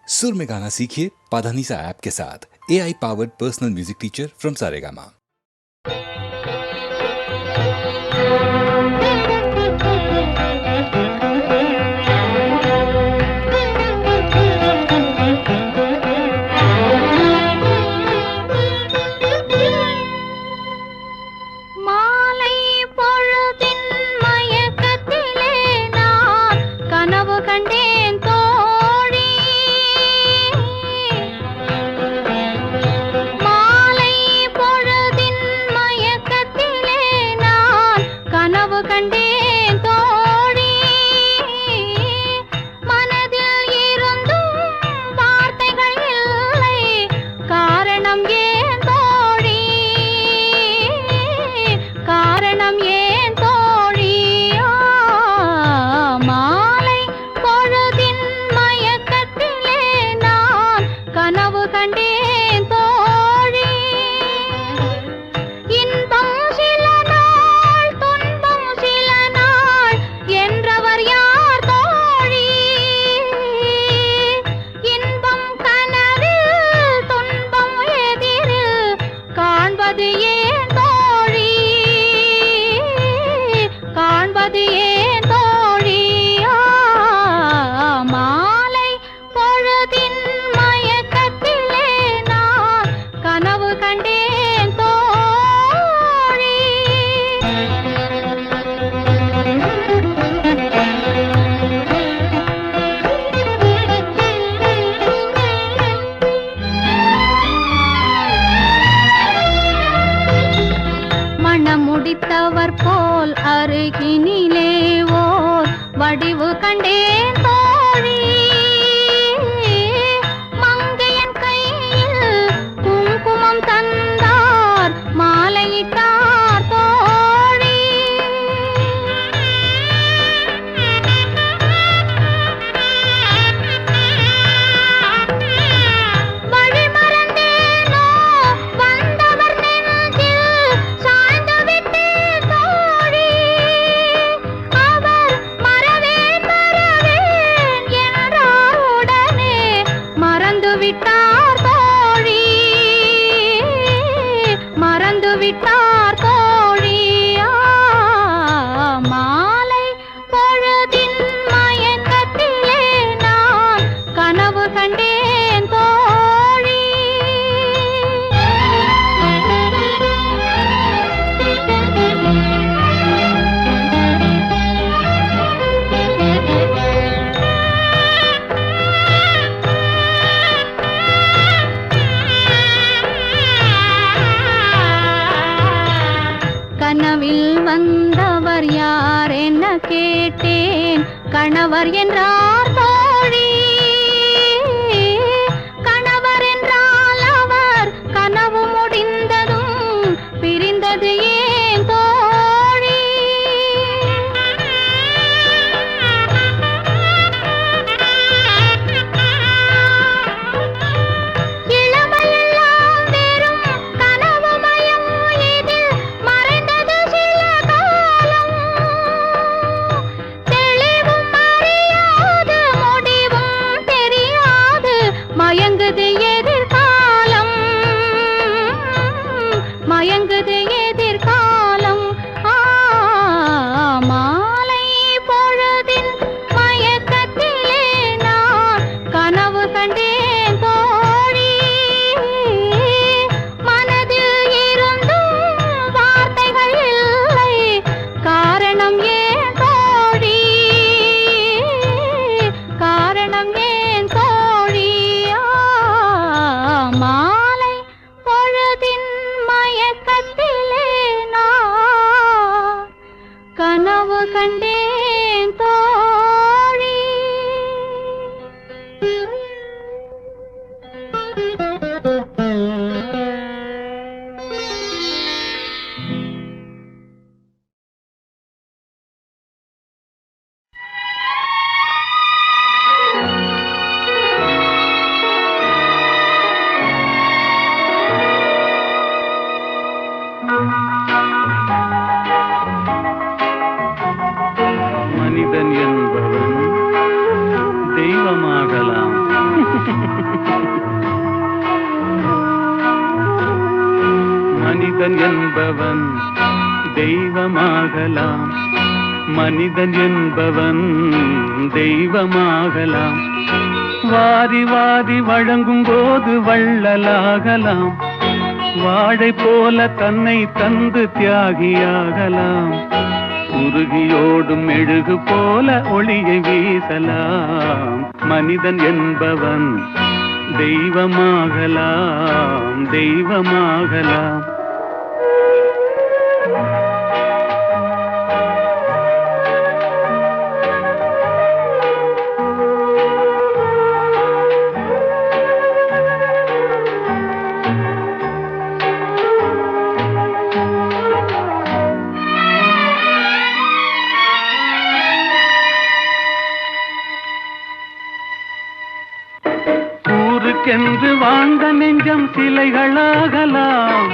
सुर में गाना सीखिए पाधानीसा ऐप के साथ। AI powered personal music teacher from Saregama. முடித்தவர் போல் அருகினிலே ஓர் வடிவு கண்டேன் தோழி. மங்கையன் கையில் குங்குமம் தந்தார் மாலையிட்டார் தோழி. வழிமறந்தேனோ வந்தவர் நெஞ்சில் சாய்ந்து விட்டேன் தோழி. அவர் மறவேன் மறவேன் என்றார் உடனே மறந்து விட்டார் தோழி. மறந்து விட்டார் தோழி. மாலை பொழுதின் மயக்கத்திலே நான் கனவு கண்டேன் தோழி. கனவில் வந்தவர் யார் என்ன கேட்டேன். கணவர் என்றார் தோழி. கணவர் என்றால் அவர் கனவு முடிந்ததும் பிரிந்தது ஏன் தோழி. இளமையெல்லாம் வெறும் கனவுமயம், இதில் மறைந்தது சில காலம். தெளிவும் அறியாது முடிவும் தெரியாது மயங்குது எதிர்காலம். மயங்குது எதிர்காலம். மாலை பொழுதின் மயக்கத்திலே நான் கனவு கண்டேன் தோழி. மனதில் இருந்தும் வார்த்தைகள் இல்லை, காரணம் ஏன் தோழி. காரணம் ஏன் தோழி. மாலை பொழுதின் மயக்கத்திலே நான் கனவு கண்டேன் தோழி. மனிதன் என்பவன் தெய்வமாகலாம், மனிதன் என்பவன் தெய்வமாகலாம். வாரி வாரி வழங்கும் போது வள்ளலாகலாம், வாழை போல தன்னை தந்து தியாகியாகலாம். உருகியோடும் மெழுகு போல ஒளியை வீசலாம். மனிதன் என்பவன் தெய்வமாகலாம், தெய்வமாகலாம். ஊருக்கென்று வாழ்ந்த நெஞ்சம் சிலைகளாகலாம்,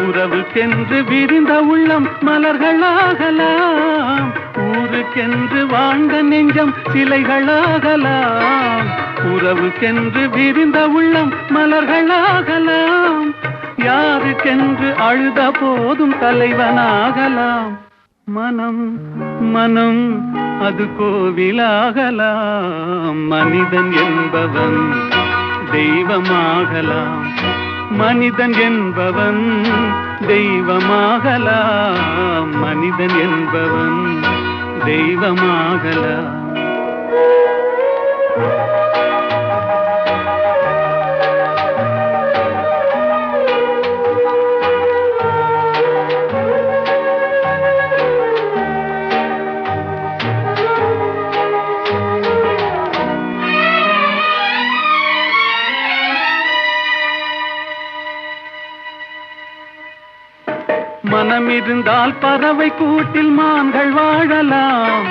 உறவுக்கென்று விரிந்த உள்ளம் மலர்களாகலாம். ஊருக்கென்று வாழ்ந்த நெஞ்சம் சிலைகளாகலாம், உறவுக்கென்று விரிந்த உள்ளம் மலர்களாகலாம். யாருக்கென்று அழுத போதும் தலைவனாகலாம். மனம் மனம் அது கோவிலாகலாம். மனிதன் என்பவன் தெய்வமாகலாம், மனிதன் என்பவன் தெய்வமாகலாம், மனிதன் என்பவன் தெய்வமாகலாம். மனம் இருந்தால் பறவை கூட்டில் மான்கள் வாழலாம்,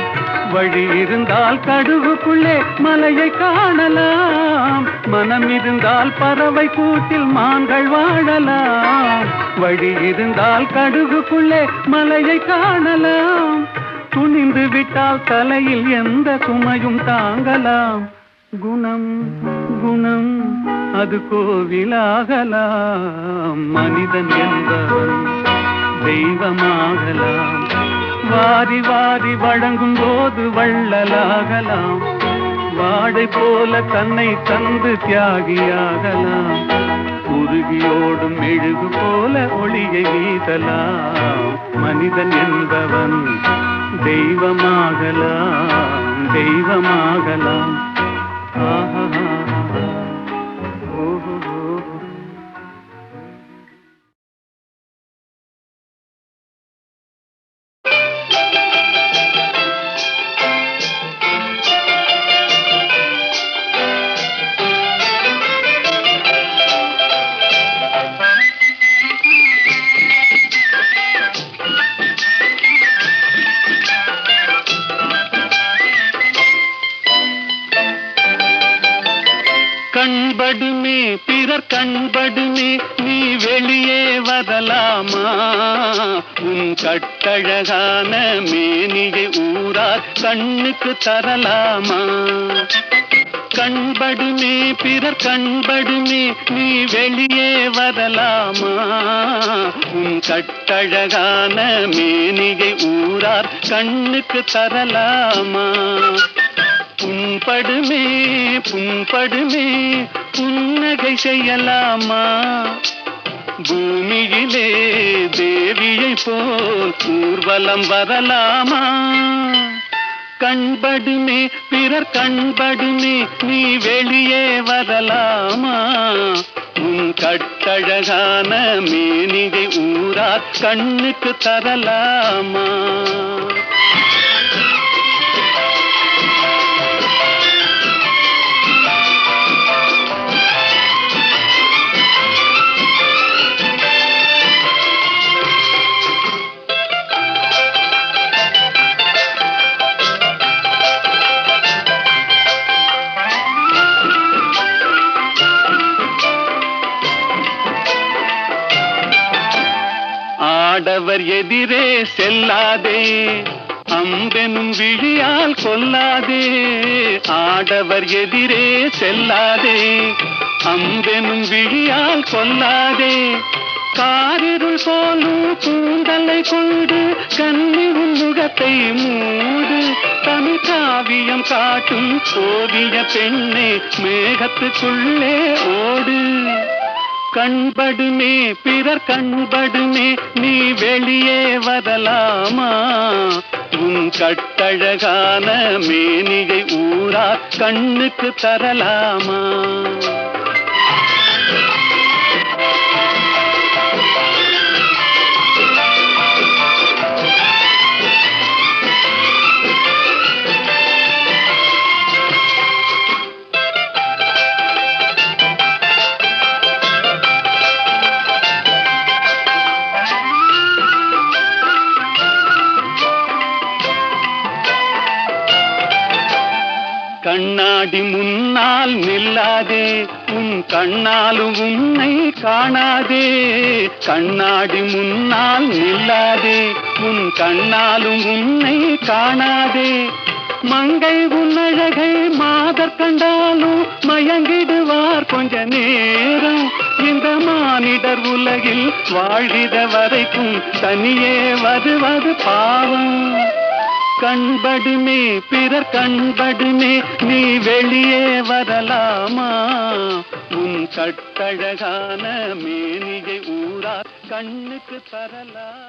வழி இருந்தால் கடுகுக்குள்ளே மலையை காணலாம். மனம் இருந்தால் பறவை கூட்டில் மான்கள் வாழலாம், வழி இருந்தால் கடுகுக்குள்ளே மலையை காணலாம். துணிந்து விட்டால் தலையில் எந்த சுமையும் தாங்கலாம். குணம் குணம் அது கோவிலாகலாம். மனிதன் என்பவன் தெய்வமாகலாம், வாரி வாரி வழங்கும் போது வள்ளலாகலாம். வாழை போல தன்னை தந்து தியாகியாகலாம். உருகியோடும் மெழுகு போல ஒளியை வீசலாம். மனிதன் என்பவன் தெய்வமாகலாம், தெய்வமாகலாம். ஆஹா ஓஹோ. கண்படுமே பிறர் கண்படுமே நீ வெளியே வரலாமா? உன் கட்டழகான மேனியை ஊரார் கண்ணுக்கு தரலாமா? கண்படுமே பிறர் கண்படுமே நீ வெளியே வரலாமா? உன் கட்டழகான மேனியை ஊரார் கண்ணுக்கு தரலாமா? புண்படுமே புண்படுமே புன்னகை செய்யலாமா? பூமியிலே தேவியை போல் ஊர்வலம் வரலாமா? கண்படுமே பிறர் கண்படுமே நீ வெளியே வரலாமா? உன் கட்டழகான மேனியை ஊரார் கண்ணுக்கு தரலாமா? ஆடவர் எதிரே செல்லாதே, அம்பெனும் விழியால் கொல்லாதே. ஆடவர் எதிரே செல்லாதே, அம்பெனும் விழியால் கொல்லாதே. காரிருள் போலும் கூந்தலை கொண்டு கன்னி முகத்தை மூடு. தமிழ் காவியம் காட்டும் ஓவிய பெண்ணே மேகத்துக்குள்ளே ஓடு. கண்படுமே பிறர் கண்படுமே நீ வெளியே வரலாமா? உன் கட்டழகான மேனியை ஊரா கண்ணுக்கு தரலாமா? கண்ணாடி முன்னால் நில்லாதே, உன் கண்ணாலும் உன்னை காணாதே. கண்ணாடி முன்னால் நில்லாதே, உன் கண்ணாலும் உன்னை காணாதே. மங்கை உன்னழகை மாதர் கண்டாலும் மயங்கிடுவார் கொஞ்ச நேரம். இந்த மானிடர் உலகில் வாழ்கிற வரைக்கும் தனியே வருவது பாவம். கண்படுமே பிறர் கண்படுமே நீ வெளியே வரலாமா? உன் கட்டழகான மேனியை ஊரா கண்ணுக்கு தரலாம்.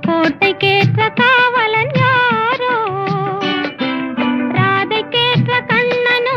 கோட்டைக்கேற்ற காவலன் யாரோ, ராதைக்கேற்ற கண்ணனோ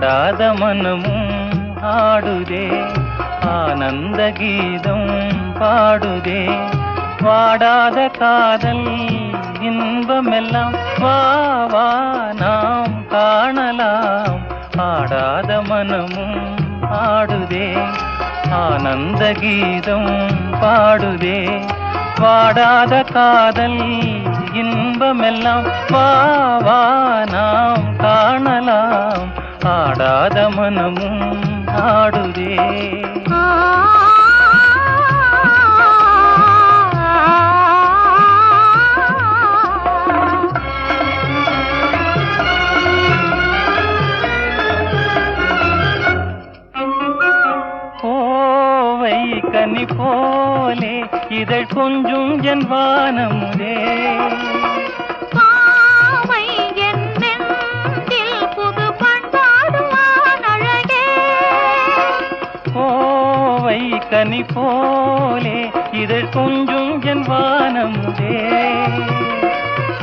ஆடாத மனமும் ஆடுதே ஆனந்த கீதம் பாடுதே வாடாத காதல் இன்பமெல்லாம் வா வா நாம் காணலாம் ஆடாத மனமும் ஆடுதே ஆனந்த கீதம் பாடுதே வாடாத காதல் இன்பமெல்லாம் வா வா நாம் காணலாம் ஆடாத மனமும் ஆடுதே கனி போலே இதழ் கொஞ்சும் என் வானமுதே பாவை என் நெஞ்சில் புது பண்பாடுவான் அழகே கோவை கனி போலே இதழ் கொஞ்சும் என் வானமுதே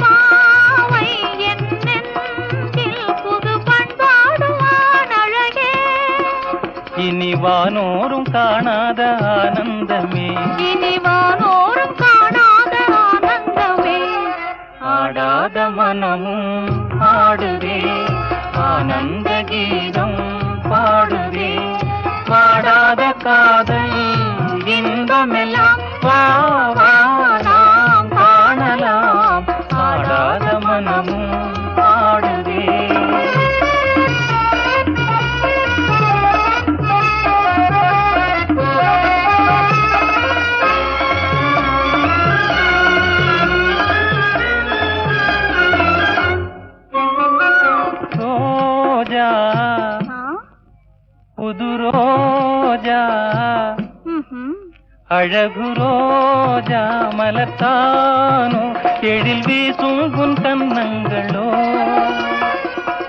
பாவை என் நெஞ்சில் புது பண்பாடுவான் அழகே இனி வானோரும் காணாத ஆனந்தமே இனி வானோரும் காணாத ஆனந்தமே ஆடாத மனமும் ஆடுதே ஆனந்த கீதம் பாடுதே வாடாத காதல் இன்பமெல்லாம் வா வா நாம் காணலாம் ஆடாத மனமும் ஆடுதே புது ரோஜா அழகு ரோஜா மலர்த்தானோ எழில் வீசும் உன் கன்னங்களோ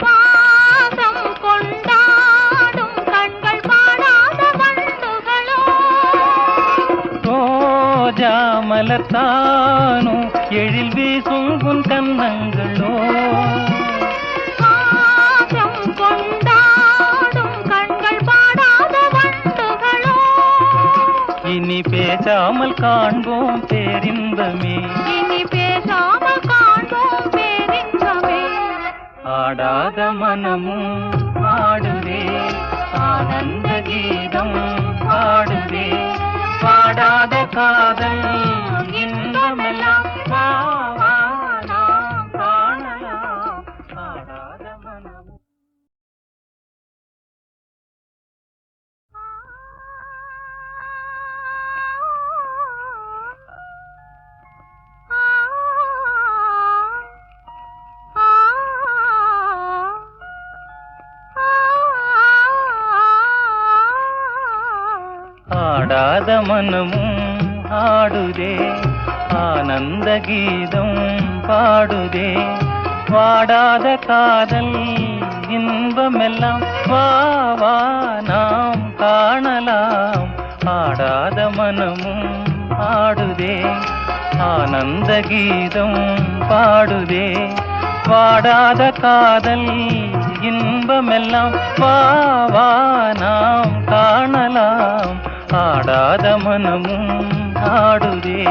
பாசம் கொண்டாடும் கண்கள் பாடாத வண்டுகளோ ரோஜா மலர்த்தானோ எழில் வீசும் உன் கன்னங்களோ இனி பேசாமல் காண்போம் பேரின்பமே இனி பேசாமல் காண்போம் பேரின்பமே ஆடாத மனமும் ஆடுதே ஆனந்த கீதம் பாடுதே பாடாத காதல் இன்பமெல்லாம் வா வா நாம் காணலாம் ஆடாத மனமும் ஆடாத மனமும் ஆடுதே ஆனந்த கீதம் பாடுதே வாடாத காதல் இன்பமெல்லாம் வா வா நாம் காணலாம் ஆடாத மனமும் ஆடுதே ஆனந்த கீதம் பாடுதே வாடாத காதல் இன்பமெல்லாம் வா வா நாம் காணலாம் ஆடாத மனமும் ஆடுதே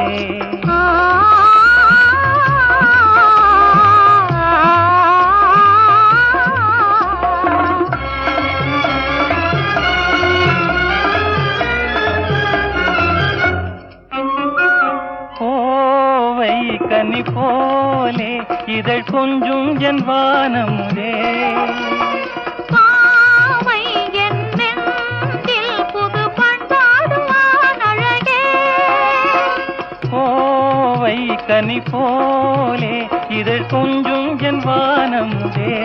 கோவை கனி போலே இதழ் கொஞ்சும் என் வானமுதே பாவை என் நெஞ்சில் புது பண்பாடுவான் அழகே கோவை கனி போலே இதழ் கொஞ்சும் என் வானமுதே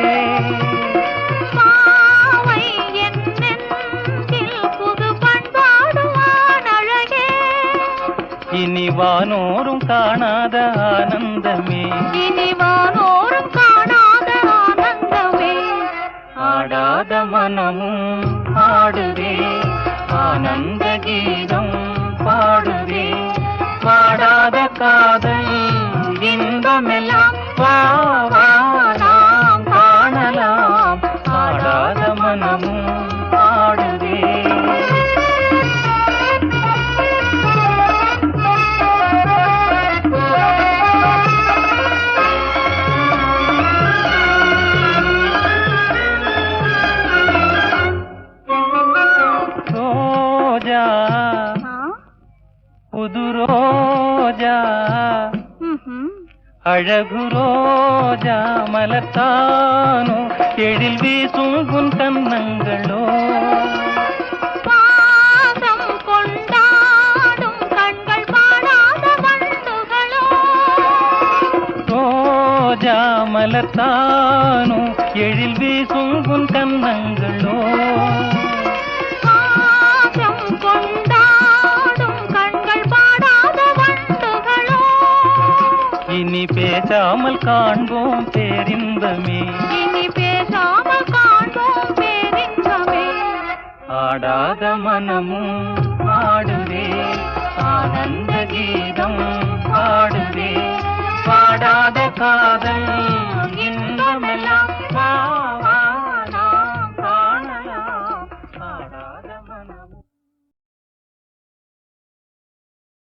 பாவை என் நெஞ்சில் புது பண்பாடுவான் அழகே இனி வானோரும் காணாத ஆனந்தமே இனி வானோரும் காணாத ஆனந்தமே ஆடாத மனமும் ஆடுதே ஆனந்த கீதம் பாடுதே வாடாத காதல் இன்பமெல்லாம் வா வா நாம் காணலாம் ஆடாத மனம் புது ரோஜா ம்ஹும். அழகு ரோஜா மலர்த்தானோ எழில் வீசும் உன் கன்னங்களோ பாசம் கொண்டாடும் கண்கள் பாடாத வண்டுகளோ ரோஜா மலர்த்தானோ எழில் வீசும் உன் கன்னங்களோ பாசம் கொண்டாடும் கண்கள் பாடாத வண்டுகளோ இனி பேசாமல் காண்போம் பேரின்பமே இனி பேசாமல் காண்போம் பேரின்பமே ஆடாத மனமும் ஆடுவே ஆனந்த கீதம் பாடுவே பாடாத காதல் இன்பமெல்லாம் வா